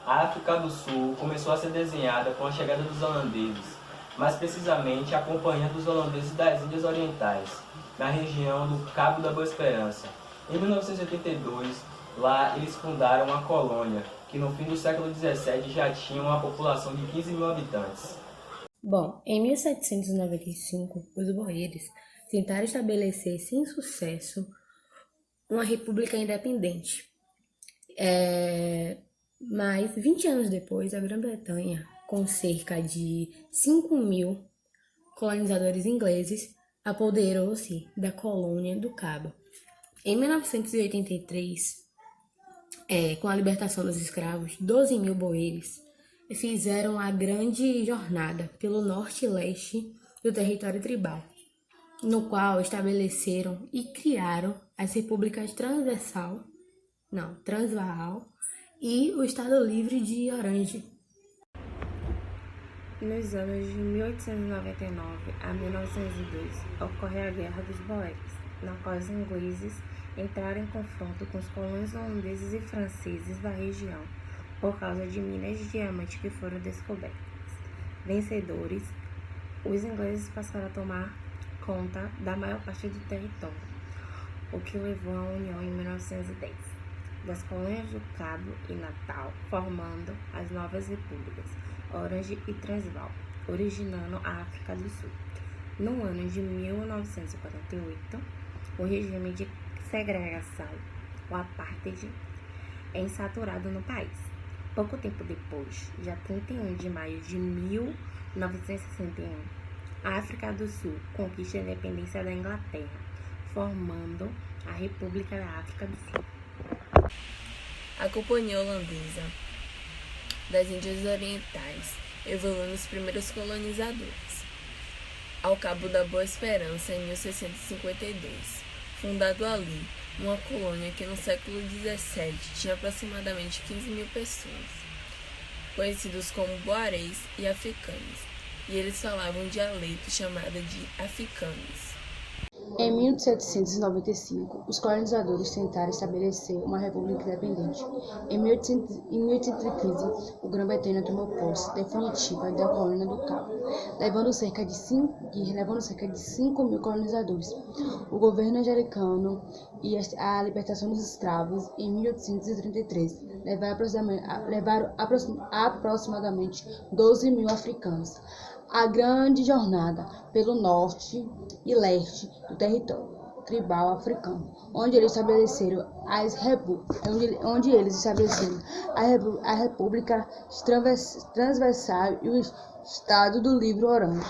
A África do Sul começou a ser desenhada com a chegada dos holandeses, mais precisamente a Companhia dos Holandeses das Índias Orientais, na região do Cabo da Boa Esperança. Em 1982, lá eles fundaram uma colônia, que no fim do século XVII já tinha uma população de 15 mil habitantes. Bom, em 1795, os boeres tentaram estabelecer sem sucesso uma república independente. Mas 20 anos depois, a Grã-Bretanha, com cerca de 5.000 colonizadores ingleses, apoderou-se da colônia do Cabo. Em 1983, com a libertação dos escravos, 12.000 boeres fizeram a grande jornada pelo norte e leste do território tribal, no qual estabeleceram e criaram as repúblicas Transvaal e o Estado Livre de Orange. Nos anos de 1899 a 1902, ocorre a Guerra dos Boeres, na qual os ingleses entraram em confronto com os colonos holandeses e franceses da região, por causa de minas de diamante que foram descobertas. Vencedores, os ingleses passaram a tomar conta da maior parte do território, o que levou à união em 1910 das colônias do Cabo e Natal, formando as novas repúblicas Orange e Transvaal, originando a África do Sul. No ano de 1948, o regime de segregação, o apartheid, é instaurado no país. Pouco tempo depois, dia 31 de maio de 1961, a África do Sul conquista a independência da Inglaterra, formando a República da África do Sul. A Companhia Holandesa das Índias Orientais evoluiu nos primeiros colonizadores, ao Cabo da Boa Esperança em 1652, fundado ali uma colônia que no século XVII tinha aproximadamente 15 mil pessoas, conhecidos como boarês e africanos, e eles falavam um dialeto chamado de afrikaans. Em 1795, os colonizadores tentaram estabelecer uma república independente. Em 1815, o Grã-Bretanha tomou posse definitiva da colônia do Cabo, levando cerca de 5.000 colonizadores. O governo anglicano e a libertação dos escravos em 1833 levaram aproximadamente 12.000 africanos. A grande jornada pelo norte e leste do território tribal africano, onde eles estabeleceram a República Transvaal e o Estado do Livre Orange.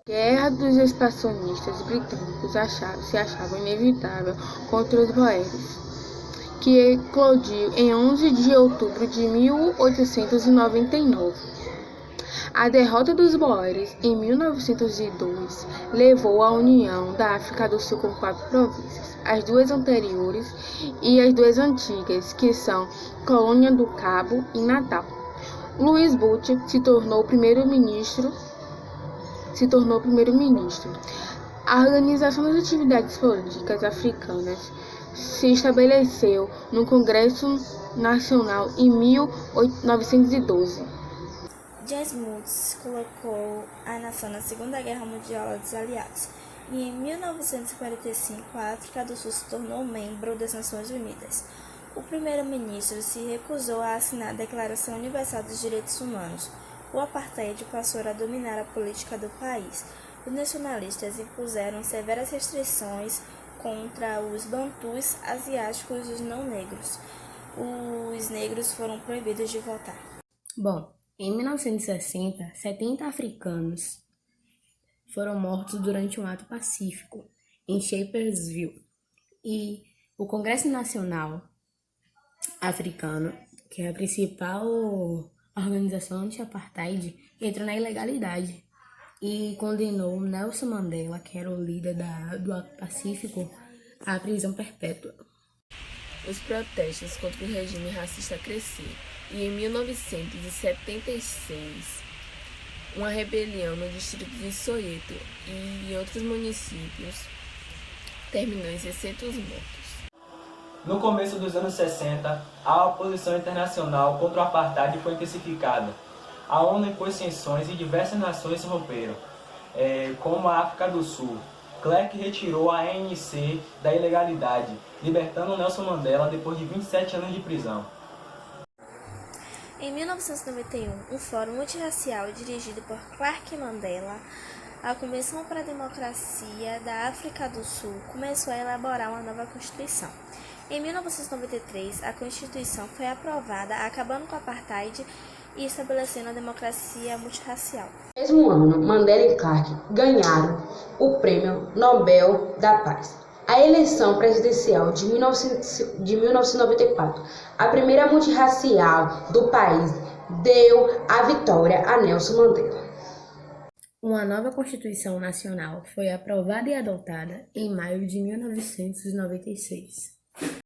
Guerra dos expansionistas britânicos se achava inevitável contra os boeres, que eclodiu em 11 de outubro de 1899. A derrota dos boeres em 1902 levou à união da África do Sul com 4 províncias, as 2 anteriores e as 2 antigas, que são Colônia do Cabo e Natal. Louis Butcher se tornou primeiro-ministro. A organização das atividades políticas africanas se estabeleceu no Congresso Nacional em 1912. James Smuts colocou a nação na Segunda Guerra Mundial dos Aliados, e em 1945 a África do Sul se tornou membro das Nações Unidas. O primeiro-ministro se recusou a assinar a Declaração Universal dos Direitos Humanos. O apartheid passou a dominar a política do país. Os nacionalistas impuseram severas restrições contra os bantus asiáticos e os não-negros. Os negros foram proibidos de votar. Bom, em 1960, 70 africanos foram mortos durante um ato pacífico em Shepherdsville. E o Congresso Nacional Africano, que é a principal organização anti-apartheid, entrou na ilegalidade e condenou Nelson Mandela, que era o líder do ato pacífico, à prisão perpétua. Os protestos contra o regime racista cresceram, e em 1976, uma rebelião no distrito de Soweto e em outros municípios terminou em 600 mortos. No começo dos anos 60, a oposição internacional contra o apartheid foi intensificada. A ONU impôs sanções e diversas nações se romperam, como a África do Sul. Klerk retirou a ANC da ilegalidade, libertando Nelson Mandela depois de 27 anos de prisão. Em 1991, um fórum multirracial dirigido por Clark Mandela, a Comissão para a Democracia da África do Sul começou a elaborar uma nova Constituição. Em 1993, a Constituição foi aprovada, acabando com o apartheid e estabelecendo a democracia multirracial. No mesmo ano, Mandela e Clark ganharam o Prêmio Nobel da Paz. A eleição presidencial de 1994, a primeira multirracial do país, deu a vitória a Nelson Mandela. Uma nova Constituição Nacional foi aprovada e adotada em maio de 1996.